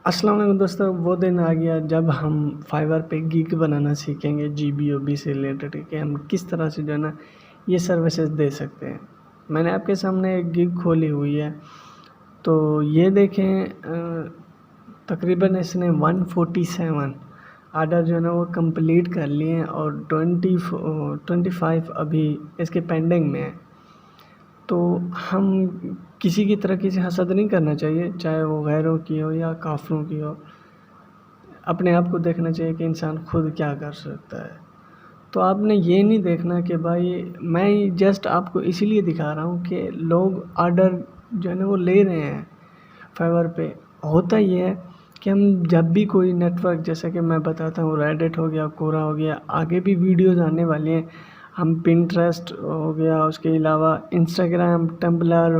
अस्सलाम वालेकुम दोस्तों, वो दिन आ गया जब हम फाइवर पे गिग बनाना सीखेंगे जीबीओबी से रिलेटेड कि हम किस तरह से जो है ना ये सर्विसेज दे सकते हैं। मैंने आपके सामने एक गिग खोली हुई है, तो ये देखें तकरीबन इसने 147 आर्डर जो है ना वो कंप्लीट कर लिए हैं और 25 अभी इसके पेंडिंग में है। तो हम किसी की तरह किसी हसद नहीं करना चाहिए, चाहे वो गैरों की हो या काफ़रों की हो। अपने आप को देखना चाहिए कि इंसान खुद क्या कर सकता है। तो आपने ये नहीं देखना कि भाई मैं जस्ट आपको इसीलिए दिखा रहा हूँ कि लोग ऑर्डर जो है ना वो ले रहे हैं फाइवर पे। होता ये है कि हम जब भी कोई नेटवर्क, जैसे कि मैं बताता हूँ रेडिट हो गया, कोरा हो गया, आगे भी वीडियोज़ आने वाली हैं। हम पिंटरेस्ट हो गया, उसके अलावा इंस्टाग्राम, टम्बलर,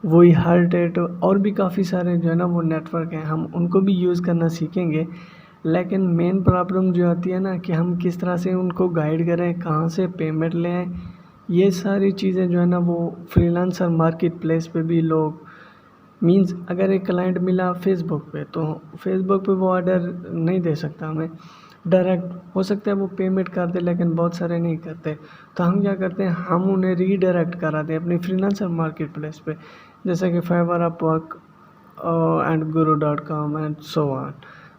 वही हार्टेट और भी काफ़ी सारे जो है ना वो नेटवर्क हैं, हम उनको भी यूज़ करना सीखेंगे। लेकिन मेन प्रॉब्लम जो आती है ना कि हम किस तरह से उनको गाइड करें, कहाँ से पेमेंट लें, ये सारी चीज़ें जो है ना वो फ्रीलांसर मार्केट प्लेस पे भी लोग मींस अगर एक क्लाइंट मिला फेसबुक पे, तो फेसबुक पे वो ऑर्डर नहीं दे सकता हमें डायरेक्ट। हो सकता है वो पेमेंट कर दे, लेकिन बहुत सारे नहीं करते। तो हम क्या करते हैं, हम उन्हें रीडायरेक्ट कराते हैं अपनी फ्रीलांसर मार्केट प्लेस पे, जैसे कि Fiverr, Upwork and guru.com and so on.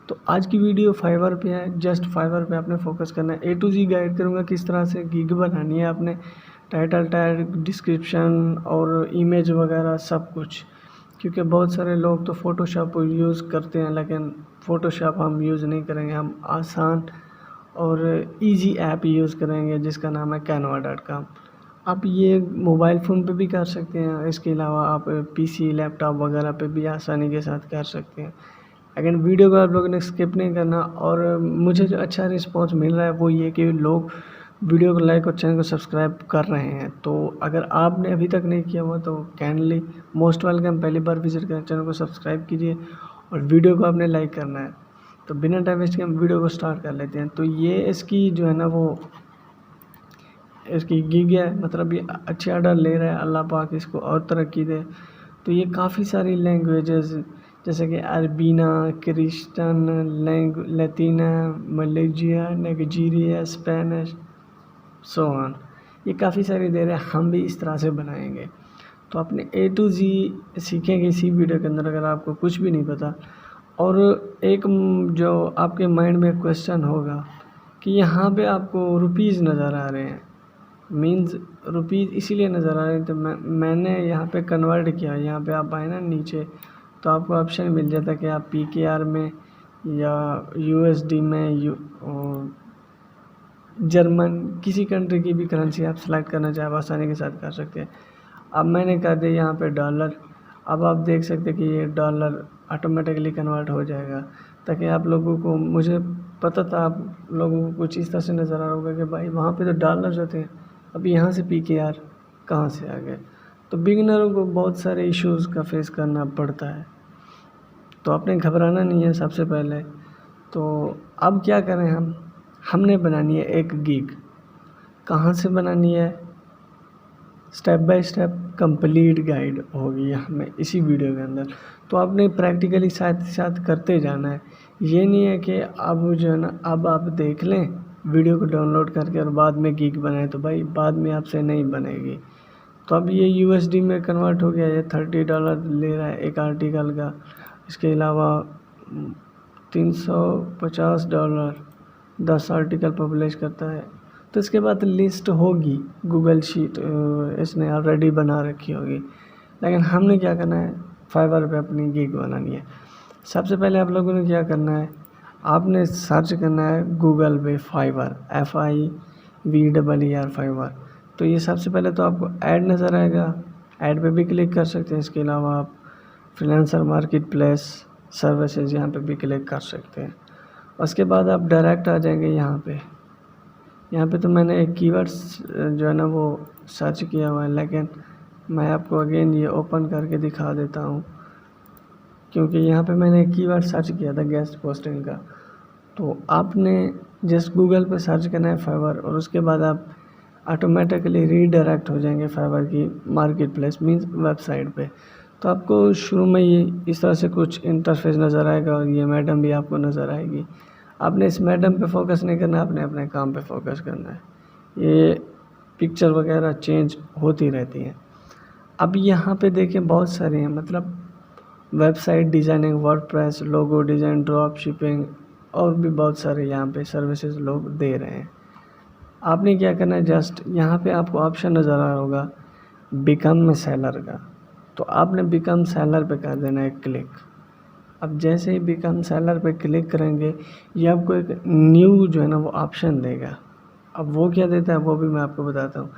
तो आज की वीडियो फाइवर पे है, जस्ट फाइवर पे आपने फोकस करना है। ए टू जी गाइड करूँगा किस तरह से गिग बनानी है आपने, टाइटल टैग, डिस्क्रिप्शन और इमेज वगैरह सब कुछ। क्योंकि बहुत सारे लोग तो फ़ोटोशॉप यूज़ करते हैं, लेकिन फ़ोटोशॉप हम यूज़ नहीं करेंगे। हम आसान और इजी ऐप यूज़ करेंगे जिसका नाम है canva.com। आप ये मोबाइल फ़ोन पे भी कर सकते हैं, इसके अलावा आप पीसी, लैपटॉप वगैरह पे भी आसानी के साथ कर सकते हैं। लेकिन वीडियो को आप लोगों ने स्किप नहीं करना। और मुझे जो अच्छा रिस्पॉन्स मिल रहा है वो ये कि लोग वीडियो को लाइक और चैनल को सब्सक्राइब कर रहे हैं। तो अगर आपने अभी तक नहीं किया हुआ तो काइंडली मोस्ट वेलकम, पहली बार विजिट करें, चैनल को सब्सक्राइब कीजिए और वीडियो को आपने लाइक करना है। तो बिना टाइम वेस्ट के हम वीडियो को स्टार्ट कर लेते हैं। तो ये इसकी जो है ना वो इसकी गिग है, मतलब ये अच्छे ऑर्डर ले रहा है, अल्लाह पाक इसको और तरक्की दे। तो ये काफ़ी सारी लैंग्वेजेस जैसे कि अरबीना, Christian, Latina, Malaysia, Nigeria, Spanish, so on, ये काफ़ी सारी दे रहे हैं। हम भी इस तरह से बनाएंगे। तो अपने ए टू जी सीखेंगे इसी वीडियो के अंदर, अगर आपको कुछ भी नहीं पता। और एक जो आपके माइंड में क्वेश्चन होगा कि यहाँ पे आपको रुपीज़ नज़र आ रहे हैं, मीन्स रुपीज़ इसीलिए नज़र आ रहे हैं। तो मैंने यहाँ पे कन्वर्ट किया। यहाँ पे आप आए ना नीचे, तो आपको ऑप्शन मिल जाता है कि आप पीकेआर में या यूएसडी में जर्मन किसी कंट्री की भी करेंसी आप सेलेक्ट करना चाहें, आप आसानी के साथ कर सकते हैं। अब मैंने कर दिया यहाँ पे डॉलर। अब आप देख सकते हैं कि ये डॉलर ऑटोमेटिकली कन्वर्ट हो जाएगा, ताकि आप लोगों को, मुझे पता था आप लोगों को कुछ इस तरह से नज़र आ रहा होगा कि भाई वहाँ पे तो डॉलर होते हैं, अब यहाँ से पीकेआर कहाँ से आ गए। तो बिगिनरों को बहुत सारे इश्यूज़ का फेस करना पड़ता है, तो आपने घबराना नहीं है सबसे पहले। तो अब क्या करें, हमने बनानी है एक गिग। कहाँ से बनानी है, step by step complete guide होगी हमें इसी वीडियो के अंदर। तो आपने प्रैक्टिकली साथ साथ करते जाना है। ये नहीं है कि अब जो है ना अब आप देख लें वीडियो को डाउनलोड करके और बाद में गिग बनाए, तो भाई बाद में आपसे नहीं बनेगी। तो अब ये यूएसडी में कन्वर्ट हो गया, ये $30 ले रहा है एक आर्टिकल का। इसके अलावा $350 10 आर्टिकल पब्लिश करता है। तो इसके बाद लिस्ट होगी, गूगल शीट इसने ऑलरेडी बना रखी होगी। लेकिन हमने क्या करना है, फाइवर पे अपनी गिग बनानी है। सबसे पहले आप लोगों ने क्या करना है, आपने सर्च करना है गूगल पे फाइवर, FIVER फाइवर। तो ये सबसे पहले तो आपको ऐड नज़र आएगा, ऐड पे भी क्लिक कर सकते हैं। इसके अलावा आप फ्रीलांसर मार्केट प्लेस सर्विसेज यहाँ पे भी क्लिक कर सकते हैं। उसके बाद आप डायरेक्ट आ जाएंगे यहाँ पे तो मैंने एक कीवर्ड्स जो है ना वो सर्च किया हुआ है, लेकिन मैं आपको अगेन ये ओपन करके दिखा देता हूँ, क्योंकि यहाँ पे मैंने एक कीवर्ड सर्च किया था गेस्ट पोस्टिंग का। तो आपने जस्ट गूगल पे सर्च करना है फाइवर, और उसके बाद आप ऑटोमेटिकली रीडायरेक्ट हो जाएंगे फाइवर की मार्केट प्लेस मीन्स वेबसाइट पे। तो आपको शुरू में ये इस तरह से कुछ इंटरफेस नज़र आएगा और ये मैडम भी आपको नज़र आएगी। आपने इस मैडम पे फोकस नहीं करना, आपने अपने काम पे फोकस करना है। ये पिक्चर वगैरह चेंज होती रहती हैं। अब यहाँ पे देखें बहुत सारे हैं, मतलब website designing, WordPress, logo design, drop shipping और भी बहुत सारे यहाँ पे सर्विसेज लोग दे रहे हैं। आपने क्या करना है, जस्ट यहाँ पे आपको ऑप्शन नज़र आ रहा होगा बिकम सेलर का, तो आपने बिकम सेलर पे कर देना है क्लिक। अब जैसे ही बिकम सेलर पे क्लिक करेंगे ये आपको एक न्यू जो है ना वो ऑप्शन देगा। अब वो क्या देता है वो भी मैं आपको बताता हूँ।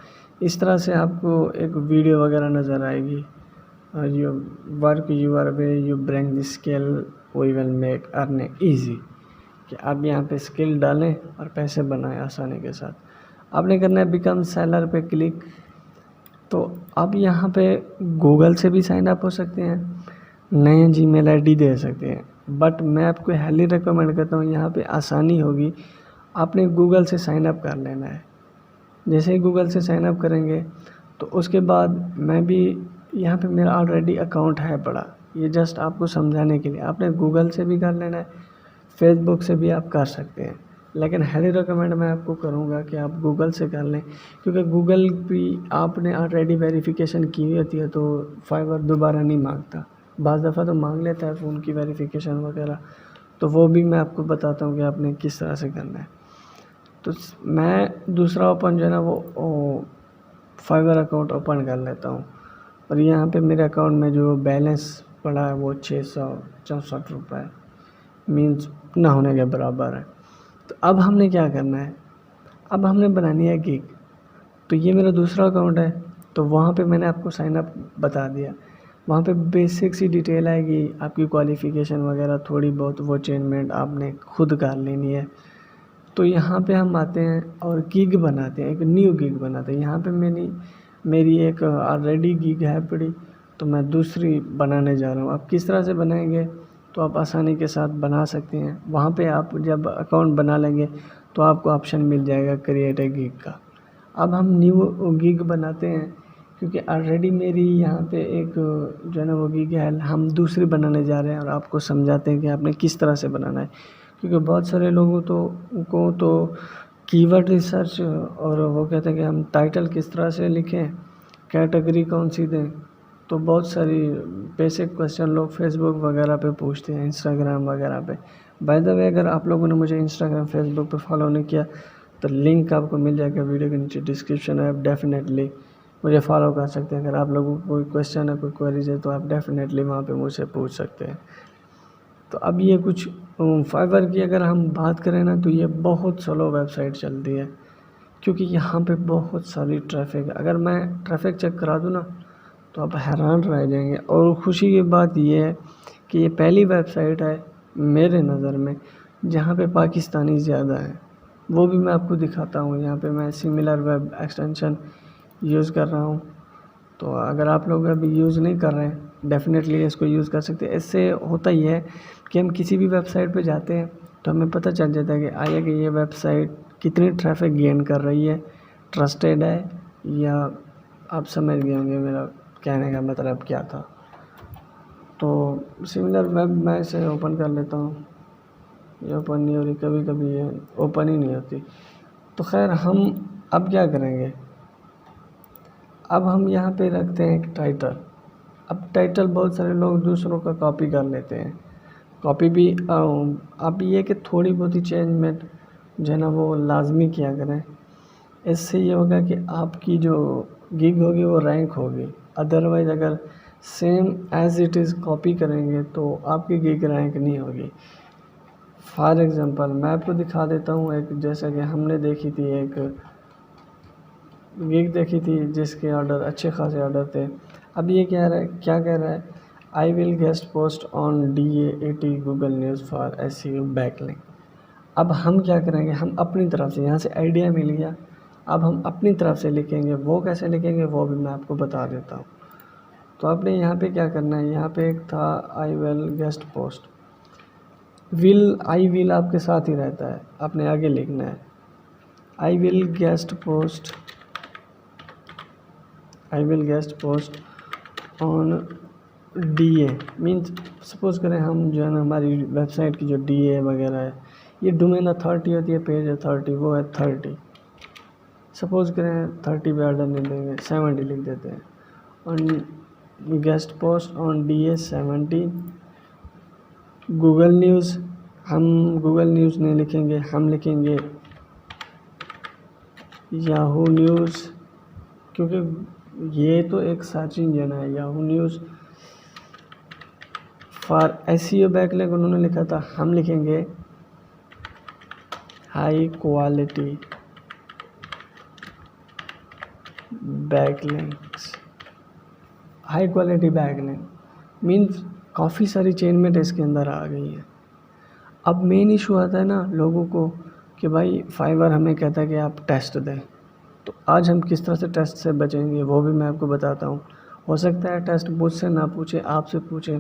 इस तरह से आपको एक वीडियो वगैरह नज़र आएगी और you work your way you bring the skill we will make earning easy, कि आप यहाँ पे स्किल डालें और पैसे बनाएं आसानी के साथ। आपने करना है बिकम सेलर पे क्लिक। तो आप यहाँ पे गूगल से भी साइन अप हो सकते हैं, नए जीमेल आईडी दे सकते हैं, बट मैं आपको हाईली रिकमेंड करता हूँ यहाँ पे आसानी होगी, आपने गूगल से साइन अप कर लेना है। जैसे ही गूगल से साइन अप करेंगे तो उसके बाद मैं भी यहाँ पे मेरा ऑलरेडी अकाउंट है पड़ा, ये जस्ट आपको समझाने के लिए। आपने गूगल से भी कर लेना है, फेसबुक से भी आप कर सकते हैं, लेकिन हाईली रिकमेंड मैं आपको करूँगा कि आप गूगल से कर लें, क्योंकि गूगल भी आपने ऑलरेडी वेरिफिकेशन की हुई होती है तो फाइवर दोबारा नहीं मांगता, बाज़ दफ़ा तो मांग लेता है फ़ोन की वेरिफिकेशन वगैरह। तो वो भी मैं आपको बताता हूँ कि आपने किस तरह से करना है। तो मैं दूसरा ओपन जो है ना वो फाइवर अकाउंट ओपन कर लेता हूँ और यहाँ पे मेरे अकाउंट में जो बैलेंस पड़ा है वो 664 रुपये मीन्स ना होने के बराबर है। तो अब हमने क्या करना है, अब हमने बनानी है गिग। तो ये मेरा दूसरा अकाउंट है, तो वहाँ पे मैंने आपको साइन अप बता दिया। वहाँ पे बेसिक सी डिटेल आएगी, आपकी क्वालिफ़िकेशन वगैरह थोड़ी बहुत वो चेंजमेंट आपने खुद कर लेनी है। तो यहाँ पे हम आते हैं और गिग बनाते हैं, एक न्यू गिग बनाते हैं। यहाँ पे मेरी एक ऑलरेडी गिग है पड़ी, तो मैं दूसरी बनाने जा रहा हूँ। आप किस तरह से बनाएंगे तो आप आसानी के साथ बना सकते हैं। वहाँ पे आप जब अकाउंट बना लेंगे तो आपको ऑप्शन मिल जाएगा क्रिएट ए गिग का। अब हम न्यू गिग बनाते हैं, क्योंकि ऑलरेडी मेरी यहाँ पे एक जो है ना वो गिग है, हम दूसरी बनाने जा रहे हैं और आपको समझाते हैं कि आपने किस तरह से बनाना है। क्योंकि बहुत सारे लोगों को तो कीवर्ड रिसर्च और वो कहते हैं कि हम टाइटल किस तरह से लिखें, कैटेगरी कौन सी दें, तो बहुत सारी बेसिक क्वेश्चन लोग फेसबुक वगैरह पे पूछते हैं, इंस्टाग्राम वगैरह पे। बाय द वे अगर आप लोगों ने मुझे इंस्टाग्राम फेसबुक पे फॉलो नहीं किया तो लिंक आपको मिल जाएगा वीडियो के नीचे डिस्क्रिप्शन है, आप डेफिनेटली मुझे फॉलो कर सकते हैं। अगर आप लोगों को कोई क्वेश्चन है, कोई क्वेरीज है तो आप डेफिनेटली वहाँ पे मुझसे पूछ सकते हैं। तो अब ये कुछ फाइवर की अगर हम बात करें ना तो ये बहुत स्लो वेबसाइट चलती है, क्योंकि यहाँ पे बहुत सारी ट्रैफिक है। अगर मैं ट्रैफिक चेक करा दूँ ना तो आप हैरान रह जाएंगे। और खुशी की बात ये है कि ये पहली वेबसाइट है मेरे नज़र में जहाँ पे पाकिस्तानी ज़्यादा है। वो भी मैं आपको दिखाता हूँ। यहाँ पे मैं सिमिलर वेब एक्सटेंशन यूज़ कर रहा हूँ, तो अगर आप लोग अभी यूज़ नहीं कर रहे हैं डेफ़िनेटली इसको यूज़ कर सकते हैं। इससे होता ही है कि हम किसी भी वेबसाइट पे जाते हैं तो हमें पता चल जाता है कि आया कि ये वेबसाइट कितनी ट्रैफिक गेन कर रही है, ट्रस्टेड है या आप समझ गए होंगे मेरा कहने का मतलब क्या था। तो सिमिलर वेब मैं इसे ओपन कर लेता हूँ, ये ओपन नहीं हो रही, कभी कभी ये ओपन ही नहीं होती। तो खैर हम अब क्या करेंगे, अब हम यहाँ पे रखते हैं एक टाइटल। अब टाइटल बहुत सारे लोग दूसरों का कॉपी कर लेते हैं, कॉपी भी अब ये कि थोड़ी बहुत ही चेंजमेंट जो है ना वो लाजमी किया करें। इससे ये होगा कि आपकी जो गिग होगी वो रैंक होगी। अदरवाइज़ अगर same as it is copy करेंगे तो आपकी गिग रैंक नहीं होगी। फॉर एग्ज़ाम्पल मैं आपको दिखा देता हूँ एक, जैसा कि हमने देखी थी एक गिग देखी थी जिसके ऑर्डर अच्छे खासे ऑर्डर थे। अब ये क्या कह रहा है, I will guest post on DAAT Google news for SEO backlink. अब हम क्या करेंगे, हम अपनी तरफ से, यहाँ से आइडिया मिल गया, अब हम अपनी तरफ से लिखेंगे। वो कैसे लिखेंगे वो भी मैं आपको बता देता हूँ। तो आपने यहाँ पे क्या करना है, यहाँ पे एक था I will guest post, I will आपके साथ ही रहता है, आपने आगे लिखना है I will guest post on DA means suppose करें हम जो है ना हमारी वेबसाइट की जो DA वगैरह है, ये डोमेन अथॉरिटी होती है, पेज अथॉरिटी, वो है 30। सपोज़ करें 30 पे ऑर्डर नहीं देंगे, 70 लिख देते हैं। On guest post on DA 70। Google news, हम गूगल न्यूज़ नहीं लिखेंगे, हम लिखेंगे याहू न्यूज़, क्योंकि ये तो एक सर्च इंजन है। Yahoo news for SEO backlink उन्होंने लिखा था, हम लिखेंगे high quality backlinks. High quality backlink means काफ़ी सारी चेनमेट इसके अंदर आ गई है। अब मेन इशू आता है ना लोगों को कि भाई फाइवर हमें कहता है कि आप टेस्ट दें, तो आज हम किस तरह से टेस्ट से बचेंगे वो भी मैं आपको बताता हूँ। हो सकता है टेस्ट मुझसे ना पूछे, आपसे पूछें,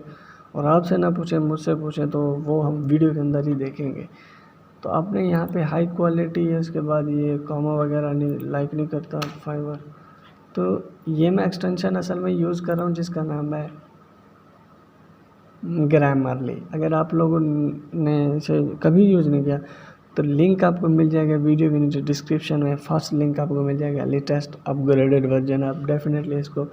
और आपसे ना पूछें मुझसे पूछें, तो वो हम वीडियो के अंदर ही देखेंगे। तो आपने यहाँ पे हाई क्वालिटी है, उसके बाद ये कॉमा वगैरह नहीं लाइक नहीं करता फाइवर, तो ये मैं एक्सटेंशन असल में यूज़ कर रहा हूँ जिसका नाम है ग्रामरली। अगर आप लोगों ने इसे कभी यूज़ नहीं किया तो लिंक आपको मिल जाएगा वीडियो के नीचे डिस्क्रिप्शन में, फर्स्ट लिंक आपको मिल जाएगा, लेटेस्ट अपग्रेडेड वर्जन, आप डेफिनेटली इसको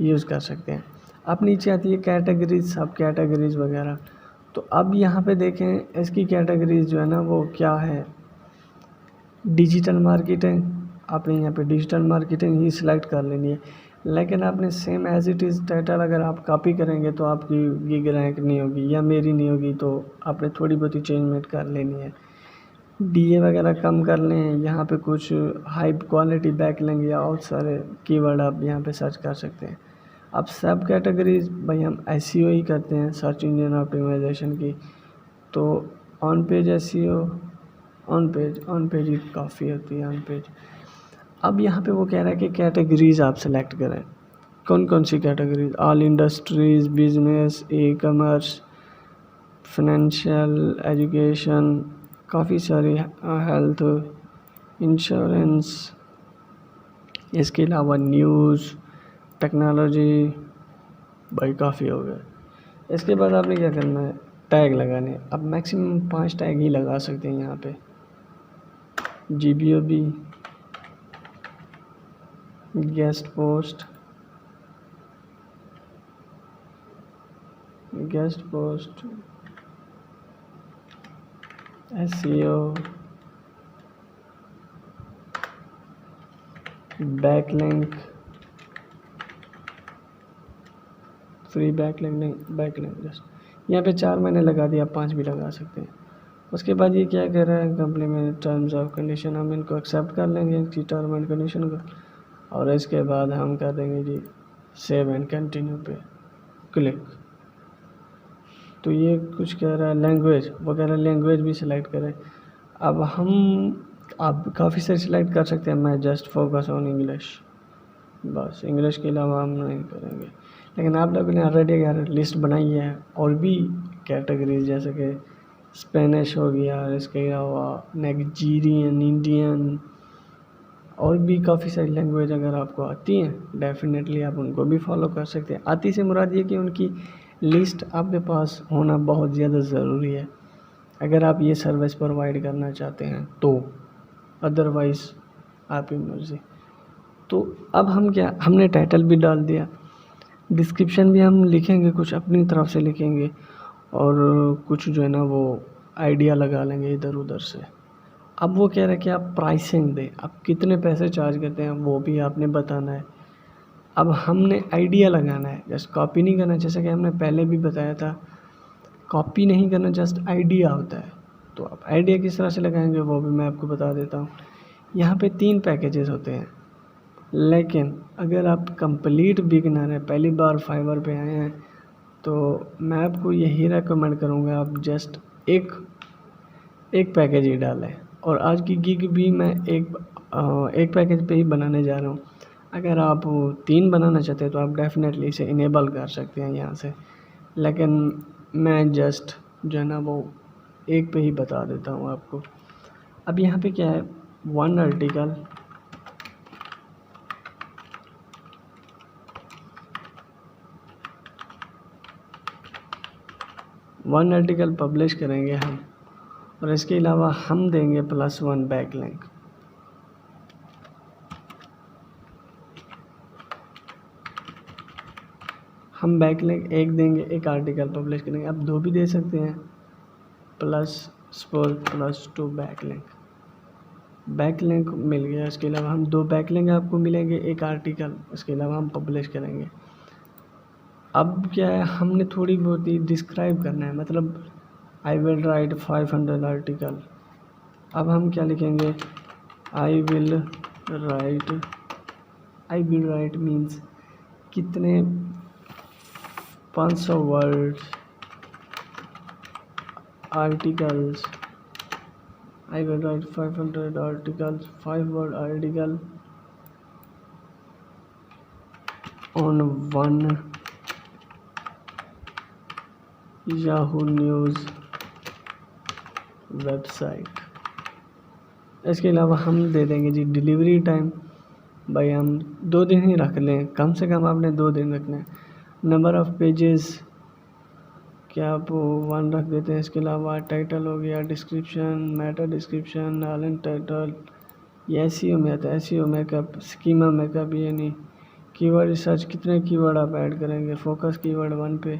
यूज़ कर सकते हैं। अब नीचे आती है कैटेगरीज, सब कैटेगरीज वगैरह। तो अब यहाँ पे देखें इसकी कैटेगरीज जो है ना वो क्या है, डिजिटल मार्केटिंग। आपने यहाँ पे डिजिटल मार्केटिंग ही सिलेक्ट कर लेनी है, लेकिन आपने same as it is title अगर आप कॉपी करेंगे तो आपकी गिग रैंक नहीं होगी या मेरी नहीं होगी, तो आपने थोड़ी बहुत ही चेंजमेंट कर लेनी है। DA वगैरह कम कर लें, यहाँ पे कुछ हाई क्वालिटी बैकलिंक या और सारे कीवर्ड आप यहाँ पे सर्च कर सकते हैं। अब सब कैटेगरीज भाई हम SEO ही करते हैं, सर्च इंजन ऑप्टिमाइजेशन की, तो on page SEO, on page ही काफ़ी होती है, ऑन पेज। अब यहाँ पे वो कह रहा है कि कैटेगरीज़ आप सेलेक्ट करें, कौन कौन सी categories, all industries, business, e-commerce, financial, education, काफ़ी सारी, हेल्थ, इंश्योरेंस, इसके अलावा न्यूज़, टेक्नोलॉजी, भाई काफ़ी हो गया। इसके बाद आपने क्या करना है, टैग लगाने। अब मैक्सिमम 5 टैग ही लगा सकते हैं यहाँ पे। GBOB, guest post, SEO, backlink, free backlink नहीं, बैकलिंक जस्ट यहाँ पे 4 मैंने लगा दिया, 5 भी लगा सकते हैं। उसके बाद ये क्या कह रहा है, कंपनी में टर्म्स ऑफ कंडीशन, हम इनको एक्सेप्ट कर लेंगे इनकी टर्म एंड कंडीशन को, और इसके बाद हम कर देंगे जी सेव एंड कंटिन्यू पे क्लिक। तो ये कुछ कह रहा है लैंग्वेज, वो कह रहा है लैंग्वेज भी सिलेक्ट करें। अब आप काफ़ी सारी सिलेक्ट कर सकते हैं, मैं जस्ट फोकस ऑन इंग्लिश, बस इंग्लिश के अलावा हम नहीं करेंगे। लेकिन आप लोगों ने ऑलरेडी अगर लिस्ट बनाई है और भी कैटेगरीज जैसे कि स्पेनिश हो गया, इसके अलावा नाइजीरियन, इंडियन, और भी काफ़ी सारी लैंग्वेज अगर आपको आती हैं डेफिनेटली आप उनको भी फॉलो कर सकते हैं। आती से मुराद ये कि उनकी लिस्ट आपके पास होना बहुत ज़्यादा ज़रूरी है अगर आप ये सर्विस प्रोवाइड करना चाहते हैं तो, अदरवाइज़ आपकी मर्ज़ी। तो अब हमने टाइटल भी डाल दिया, डिस्क्रिप्शन भी हम लिखेंगे, कुछ अपनी तरफ से लिखेंगे, और कुछ जो है ना वो आइडिया लगा लेंगे इधर उधर से। अब वो कह रहा है कि आप प्राइसिंग दें, आप कितने पैसे चार्ज करते हैं वो भी आपने बताना है। अब हमने आइडिया लगाना है, जस्ट कॉपी नहीं करना, जैसे कि हमने पहले भी बताया था, कॉपी नहीं करना, जस्ट आइडिया होता है। तो आप आइडिया किस तरह से लगाएंगे वो भी मैं आपको बता देता हूँ। यहाँ पे 3 पैकेजेस होते हैं, लेकिन अगर आप कंप्लीट बिगिनर हैं, पहली बार फाइवर पे आए हैं, तो मैं आपको यही रेकमेंड करूँगा आप जस्ट एक पैकेज ही डालें। और आज की गिग भी मैं एक पैकेज पे ही बनाने जा रहा हूँ। अगर आप 3 बनाना चाहते हैं तो आप डेफिनेटली इसे इनेबल कर सकते हैं यहाँ से, लेकिन मैं जस्ट जो है ना वो एक पे ही बता देता हूँ आपको। अब यहाँ पे क्या है, 1 आर्टिकल, 1 आर्टिकल पब्लिश करेंगे हम, और इसके अलावा हम देंगे +1 बैकलिंक। हम बैकलिंक 1 देंगे, 1 आर्टिकल पब्लिश करेंगे। आप 2 भी दे सकते हैं, +4 +2 बैकलिंक मिल गया। इसके अलावा हम 2 बैकलिंक आपको मिलेंगे, 1 आर्टिकल, इसके अलावा हम पब्लिश करेंगे। अब क्या है, हमने थोड़ी बहुत ही डिस्क्राइब करना है, मतलब आई विल राइट 500 आर्टिकल। अब हम क्या लिखेंगे, आई विल राइट मीन्स कितने 500 words articles. I will write 500 articles, 5 word article on one Yahoo News website. इसके अलावा हम दे देंगे जी डिलीवरी टाइम, भाई हम 2 दिन ही रख लें, कम से कम आपने 2 दिन रखना है। नंबर ऑफ़ पेजेस क्या आप 1 रख देते हैं। इसके अलावा टाइटल हो गया, description, Meta description, all title, ये एसईओ में आता है। एसईओ मेकअप, स्कीमा मेकअप, यानी कीवर्ड रिसर्च, कितने कीवर्ड आप ऐड करेंगे, फोकस कीवर्ड 1 पे।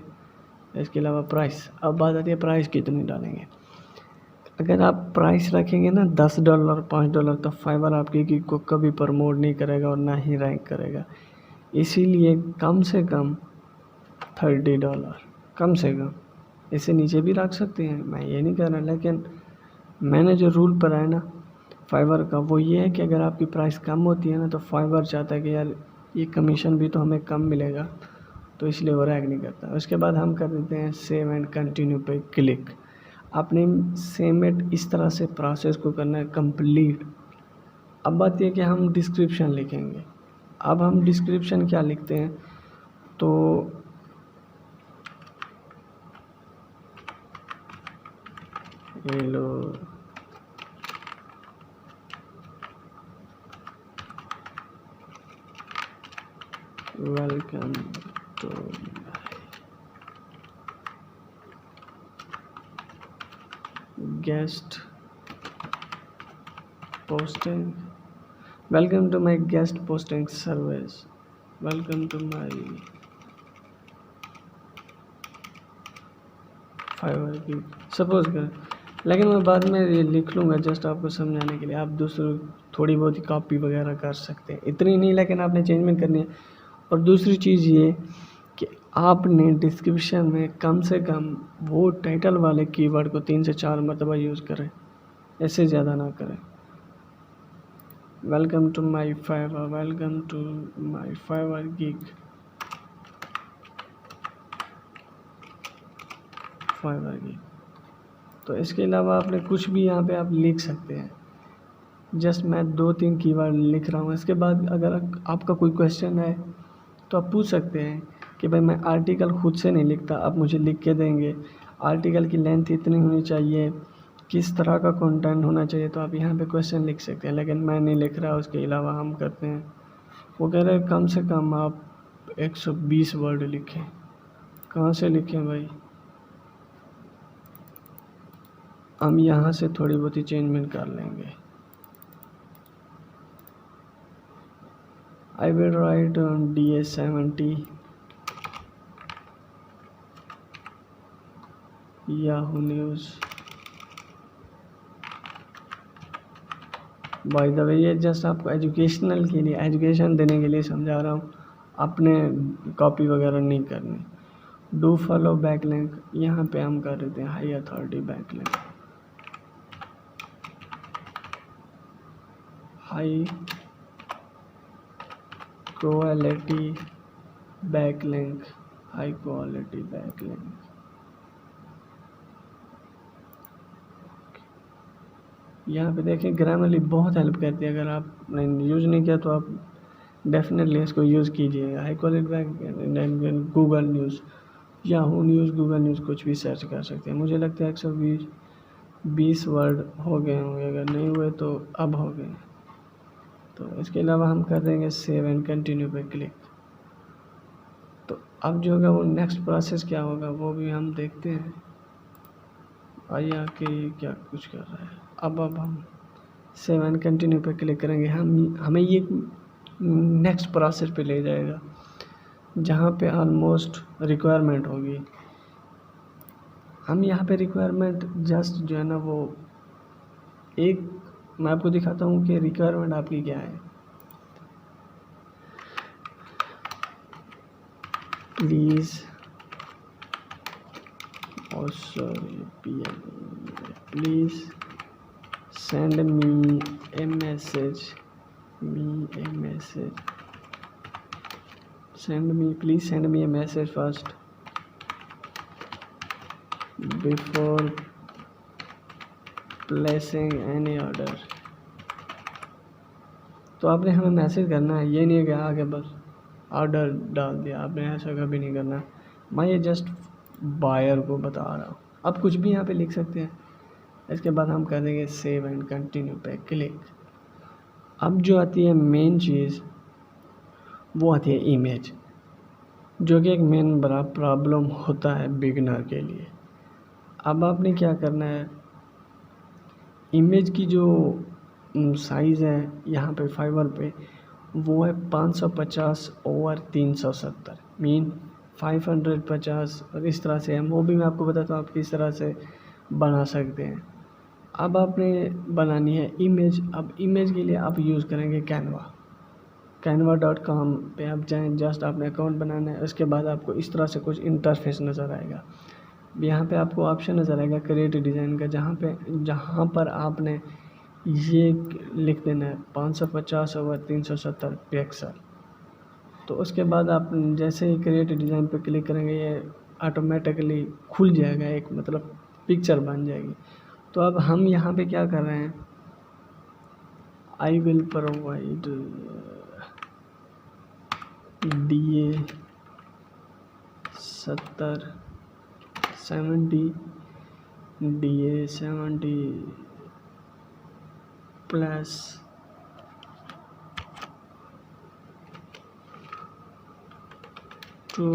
इसके अलावा प्राइस, अब बात आती है प्राइस कितनी डालेंगे। अगर आप प्राइस रखेंगे ना $10 $5, तो फाइवर आपकी गिग को कभी प्रमोट नहीं करेगा और ना ही रैंक करेगा। इसीलिए कम से कम $30, कम से कम। इससे नीचे भी रख सकते हैं, मैं ये नहीं कह रहा, लेकिन मैंने जो रूल पर है ना फाइवर का, वो ये है कि अगर आपकी प्राइस कम होती है ना, तो फाइवर चाहता है कि यार ये कमीशन भी तो हमें कम मिलेगा, तो इसलिए वो रैंक नहीं करता। उसके बाद हम कर देते हैं सेव एंड कंटिन्यू पे क्लिक। आपने सेम एट इस तरह से प्रोसेस को करना है कंप्लीट। अब बात यह कि हम डिस्क्रिप्शन लिखेंगे। अब हम डिस्क्रिप्शन क्या लिखते हैं, तो hello welcome to guest posting, welcome to my guest posting service, welcome to my Fiverr की सपोज करें। लेकिन मैं बाद में ये लिख लूँगा जस्ट आपको समझाने के लिए। आप दूसरों थोड़ी बहुत ही कॉपी वगैरह कर सकते हैं, इतनी नहीं, लेकिन आपने चेंजमेंट करनी है। और दूसरी चीज़ ये कि आपने डिस्क्रिप्शन में कम से कम वो टाइटल वाले कीवर्ड को 3 से 4 मरतबा यूज़ करें, ऐसे ज़्यादा ना करें। Welcome to my Fiverr, welcome to my Fiverr gig, Fiverr gig. तो इसके अलावा आपने कुछ भी यहाँ पे आप लिख सकते हैं। जस्ट मैं 2-3 कीवर्ड लिख रहा हूँ। इसके बाद अगर आपका कोई क्वेश्चन है तो आप पूछ सकते हैं कि भाई मैं आर्टिकल खुद से नहीं लिखता, आप मुझे लिख के देंगे। आर्टिकल की लेंथ इतनी होनी चाहिए, किस तरह का कंटेंट होना चाहिए, तो आप यहाँ पे क्वेश्चन लिख सकते हैं। लेकिन मैं नहीं लिख रहा, उसके अलावा हम करते हैं, वो कह रहे हैं कम से कम आप 120 वर्ड लिखें। कहाँ से लिखें भाई, हम यहाँ से थोड़ी बहुत ही चेंजमेंट कर लेंगे। I will write on DA70 Yahoo News। By the way ये जस्ट आपको एजुकेशनल के लिए, एजुकेशन देने के लिए समझा रहा हूँ, अपने कॉपी वगैरह नहीं करनी। डू फॉलो बैकलिंक, यहाँ पे हम कर देते हैं high authority backlink, high quality backlink, high quality backlink. यहाँ पे देखिए ग्रामरली बहुत हेल्प करती है। अगर आपने यूज़ नहीं किया तो आप डेफिनेटली इसको यूज़ कीजिएगा। High quality backlink, Google news, Yahoo news, Google news, कुछ भी सर्च कर सकते हैं। मुझे लगता है 120 वर्ड हो गए होंगे, अगर नहीं हुए तो अब हो गए। तो इसके अलावा हम कर देंगे सेव एंड कंटिन्यू पे क्लिक। तो अब जो होगा वो नेक्स्ट प्रोसेस क्या होगा वो भी हम देखते हैं। भाई आके क्या कुछ कर रहा है। अब हम सेव एंड कंटिन्यू पे क्लिक करेंगे, हमें ये नेक्स्ट प्रोसेस पे ले जाएगा जहाँ पे ऑलमोस्ट रिक्वायरमेंट होगी। हम यहाँ पे रिक्वायरमेंट जस्ट जो है ना वो एक मैं आपको दिखाता हूँ कि रिक्वायरमेंट आपकी क्या है। Please please send me a message please send me a message first before placing any order। तो आपने हमें मैसेज करना है, ये नहीं है कि आगे बस ऑर्डर डाल दिया आपने, ऐसा कभी नहीं करना। मैं ये जस्ट बायर को बता रहा हूँ। अब कुछ भी यहाँ पे लिख सकते हैं। इसके बाद हम कर देंगे सेव एंड कंटिन्यू पे क्लिक। अब जो आती है मेन चीज़ वो आती है इमेज, जो कि एक मेन बड़ा प्रॉब्लम होता है बिगनर के लिए। अब आपने क्या करना है, इमेज की जो साइज़ है यहाँ पे फाइवर पे वो है 550/370 मीन 550 और इस तरह से है। वो भी मैं आपको बताता हूँ आप किस तरह से बना सकते हैं। अब आपने बनानी है इमेज। अब इमेज के लिए आप यूज़ करेंगे canva.com पे आप जाएँ, जस्ट आपने अकाउंट बनाना है। उसके बाद आपको इस तरह से कुछ इंटरफेस नज़र आएगा। यहाँ पे आपको ऑप्शन नज़र आएगा क्रिएट डिज़ाइन का, जहाँ पर आपने ये लिख देना है 550/370 पिक्सल। तो उसके बाद आप जैसे ही क्रिएट डिज़ाइन पे क्लिक करेंगे ये ऑटोमेटिकली खुल जाएगा, एक मतलब पिक्चर बन जाएगी। तो अब हम यहाँ पे क्या कर रहे हैं, I will provide DA 70 plus two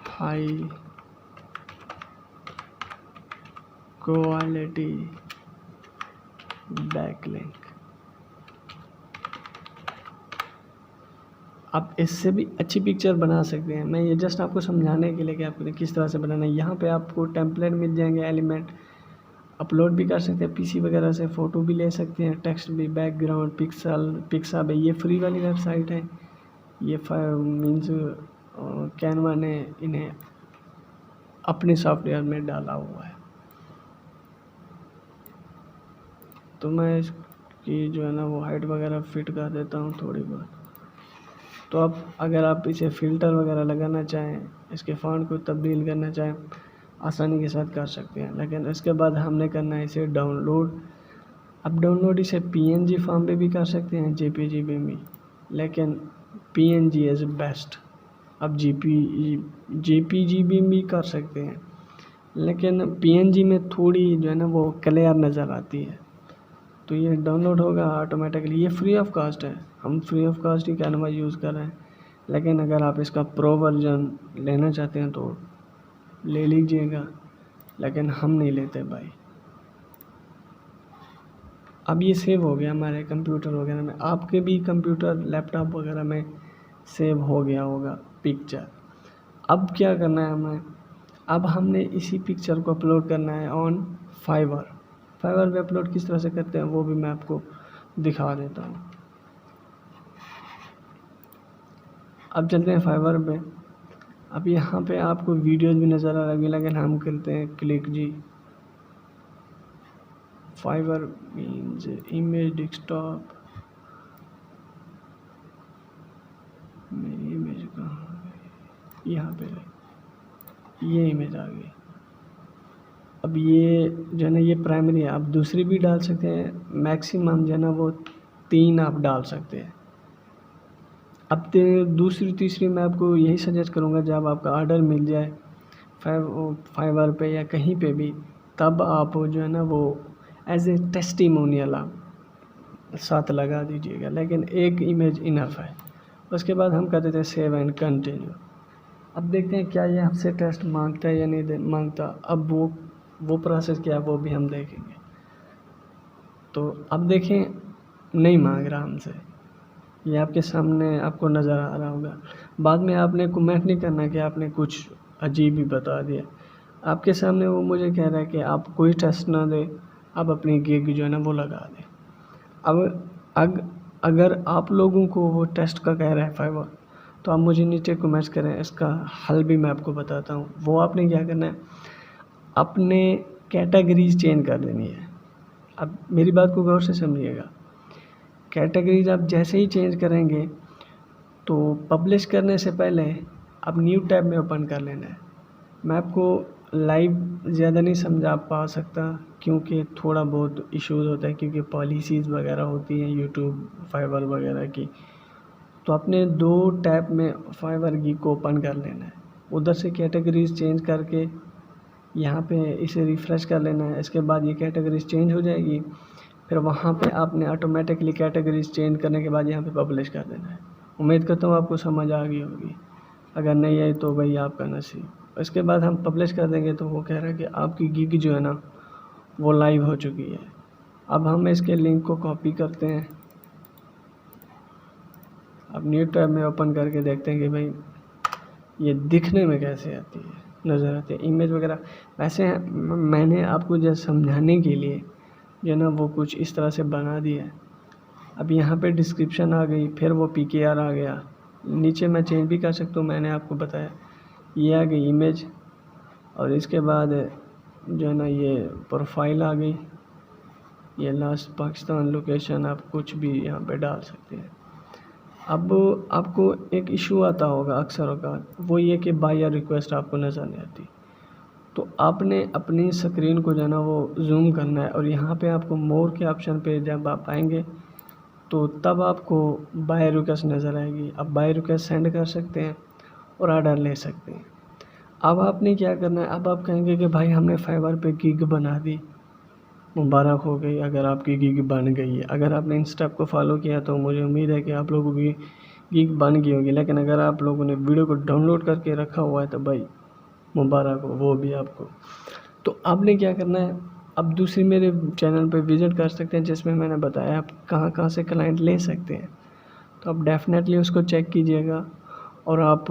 high quality backlink. आप इससे भी अच्छी पिक्चर बना सकते हैं। मैं ये जस्ट आपको समझाने के लिए कि आपको किस तरह से बनाना है। यहाँ पे आपको टेम्पलेट मिल जाएंगे, एलिमेंट अपलोड भी कर सकते हैं पीसी वगैरह से, फ़ोटो भी ले सकते हैं, टेक्स्ट भी, बैकग्राउंड, पिक्सा भी। ये फ्री वाली वेबसाइट है। ये मीन्स कैनवा ने इन्हें अपने सॉफ्टवेयर में डाला हुआ है। तो मैं इसकी जो है ना वो हाइट वगैरह फिट कर देता हूँ थोड़ी बहुत। तो अब अगर आप इसे फ़िल्टर वगैरह लगाना चाहें, इसके फ़ॉन्ट को तब्दील करना चाहें, आसानी के साथ कर सकते हैं। लेकिन इसके बाद हमने करना है इसे डाउनलोड। अब डाउनलोड इसे PNG फॉर्म पे भी कर सकते हैं, JPG में भी, लेकिन PNG इज़ बेस्ट। अब JPG भी कर सकते हैं, लेकिन PNG में थोड़ी जो है ना वो क्लियर नज़र आती है। तो ये डाउनलोड होगा ऑटोमेटिकली। ये फ्री ऑफ कॉस्ट है, हम free of cost he Canva use कर रहे हैं। लेकिन अगर आप इसका प्रो वर्जन लेना चाहते हैं तो ले लीजिएगा, लेकिन हम नहीं लेते भाई। अब ये सेव हो गया हमारे कंप्यूटर वगैरह में, आपके भी कंप्यूटर लैपटॉप वगैरह में सेव हो गया होगा पिक्चर। अब क्या करना है हमें, अब हमने इसी पिक्चर को अपलोड करना है ऑन फाइवर पे। अपलोड किस तरह से करते हैं वो भी मैं आपको दिखा देता हूँ। अब चलते हैं फाइवर पे। अब यहाँ पे आपको वीडियोस भी नज़र आ रही है, लेकिन हम करते हैं क्लिक जी। Fiverr means image desktop. मेरी इमेज कहाँ गई, यहाँ पे ये इमेज आ गई। अब ये जो है ना ये प्राइमरी है, आप दूसरी भी डाल सकते हैं। मैक्सिमम जो है ना वो 3 आप डाल सकते हैं। अब दूसरी तीसरी मैं आपको यही सजेस्ट करूँगा, जब आपका ऑर्डर मिल जाए फाइवर पे या कहीं पे भी, तब आप जो है ना वो एज ए टेस्टिमोनियल आप साथ लगा दीजिएगा, लेकिन एक इमेज इनफ है। उसके बाद हम कर देते हैं सेव एंड कंटिन्यू। अब देखते हैं क्या ये हमसे टेस्ट मांगता है या नहीं मांगता। अब वो वो प्रोसेस क्या है वो भी हम देखेंगे। तो अब देखें, नहीं मांग रहा हमसे, ये आपके सामने आपको नज़र आ रहा होगा। बाद में आपने कमेंट नहीं करना कि आपने कुछ अजीब ही बता दिया। आपके सामने वो मुझे कह रहा है कि आप कोई टेस्ट ना दें, आप अपनी गिग जो है ना वो लगा दें। अब अगर आप लोगों को वो टेस्ट का कह रहा है फाइवर, तो आप मुझे नीचे कमेंट्स करें, इसका हल भी मैं आपको बताता हूँ। वो आपने क्या करना है, अपने कैटेगरीज चेंज कर देनी है। अब मेरी बात को गौर से समझिएगा। कैटेगरीज आप जैसे ही चेंज करेंगे तो पब्लिश करने से पहले आप न्यू टैब में ओपन कर लेना है। मैं आपको लाइव ज़्यादा नहीं समझा पा सकता क्योंकि थोड़ा बहुत इश्यूज़ होता है, क्योंकि पॉलिसीज़ वगैरह होती हैं यूट्यूब फाइवर वगैरह की। तो आपने 2 टैब में फाइवर गिग को ओपन कर लेना है। उधर से कैटेगरीज चेंज करके यहाँ पे इसे रिफ़्रेश कर लेना है। इसके बाद ये कैटेगरीज चेंज हो जाएगी। फिर वहाँ पे आपने ऑटोमेटिकली कैटेगरीज चेंज करने के बाद यहाँ पे पब्लिश कर देना है। उम्मीद करता हूँ आपको समझ आ गई होगी। अगर नहीं आई तो भाई आपका नसीब। इसके बाद हम पब्लिश कर देंगे तो वो कह रहा है कि आपकी गिग जो है ना वो लाइव हो चुकी है। अब हम इसके लिंक को कॉपी करते हैं। अब न्यू टैब में ओपन करके देखते हैं कि भाई ये दिखने में कैसे आती है, नज़र आती है इमेज वगैरह। वैसे मैंने आपको जैसे समझाने के लिए जो है ना वो कुछ इस तरह से बना दिया है। अब यहाँ पे डिस्क्रिप्शन आ गई, फिर वो PKR आ गया। नीचे मैं चेंज भी कर सकता हूँ, मैंने आपको बताया। ये आ गई इमेज, और इसके बाद जो है ना ये प्रोफाइल आ गई। ये लास्ट पाकिस्तान लोकेशन आप कुछ भी यहाँ पे डाल सकते हैं। अब आपको एक इशू आता होगा अक्सर होगा, वो ये कि बायर रिक्वेस्ट आपको नज़र नहीं आती। तो आपने अपनी स्क्रीन को जो है ना वो जूम करना है, और यहाँ पे आपको मोर के ऑप्शन पे जब आप आएंगे तो तब आपको बाय रिक्वेस्ट नज़र आएगी। आप बाय रिक्वेस्ट सेंड कर सकते हैं और ऑर्डर ले सकते हैं। अब आपने क्या करना है, अब आप कहेंगे कि भाई हमने फाइवर पे गिग बना दी, मुबारक हो गई अगर आपकी गिग बन गई है। अगर आपने इन स्टेप को फॉलो किया तो मुझे उम्मीद है कि आप लोगों की गिग बन गई होगी। लेकिन अगर आप लोगों ने वीडियो को डाउनलोड करके रखा हुआ है तो भाई मुबारक हो, वो भी आपको। तो आपने क्या करना है, अब दूसरी मेरे चैनल पे विज़िट कर सकते हैं जिसमें मैंने बताया आप कहाँ कहाँ से क्लाइंट ले सकते हैं। तो आप डेफ़िनेटली उसको चेक कीजिएगा और आप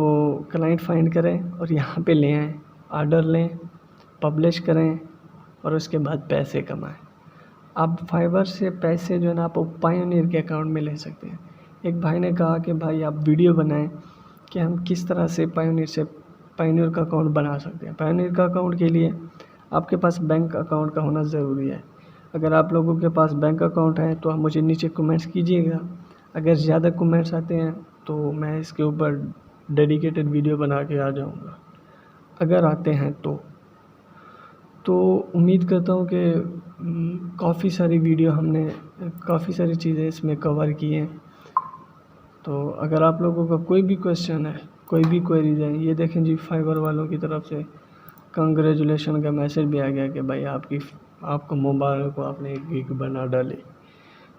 क्लाइंट फाइंड करें और यहाँ पे ले आएँ, ऑर्डर लें, पब्लिश करें और उसके बाद पैसे कमाएं। आप फाइवर से पैसे जो है ना आप पायोनियर के अकाउंट में ले सकते हैं। एक भाई ने कहा कि भाई आप वीडियो बनाएं कि हम किस तरह से पायोनियर का अकाउंट बना सकते हैं। पायोनियर का अकाउंट के लिए आपके पास बैंक अकाउंट का होना ज़रूरी है। अगर आप लोगों के पास बैंक अकाउंट है तो आप मुझे नीचे कमेंट्स कीजिएगा। अगर ज़्यादा कमेंट्स आते हैं तो मैं इसके ऊपर डेडिकेटेड वीडियो बना के आ जाऊँगा, अगर आते हैं तो उम्मीद करता हूँ कि काफ़ी सारी वीडियो हमने काफ़ी सारी चीज़ें इसमें कवर की हैं। तो अगर आप लोगों का कोई भी क्वेश्चन है, कोई भी क्वेरीज है, ये देखें जी फाइवर वालों की तरफ से कंग्रेचुलेशन का मैसेज भी आ गया कि भाई आपको मुबारक हो, आपने एक गिग बना डाली।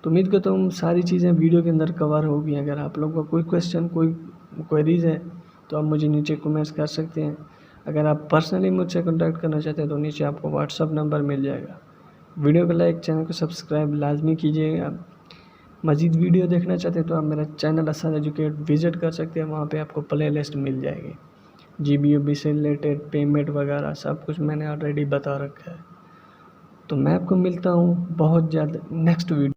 तो उम्मीद करता हूँ सारी चीज़ें वीडियो के अंदर कवर होगी। अगर आप लोगों का कोई क्वेश्चन कोई क्वेरीज है तो आप मुझे नीचे कमेंट्स कर सकते हैं। अगर आप पर्सनली मुझसे कॉन्टैक्ट करना चाहते हैं तो नीचे आपको व्हाट्सअप नंबर मिल जाएगा। वीडियो को लाइक, चैनल को सब्सक्राइब लाजमी कीजिएगा। मज़ीद वीडियो देखना चाहते हैं तो आप मेरा चैनल असान एजुकेट विज़िट कर सकते हैं। वहाँ पे आपको प्ले लिस्ट मिल जाएगी, GBOB से रिलेटेड पेमेंट वगैरह सब कुछ मैंने ऑलरेडी बता रखा है। तो मैं आपको मिलता हूँ बहुत जल्द नेक्स्ट वीडियो।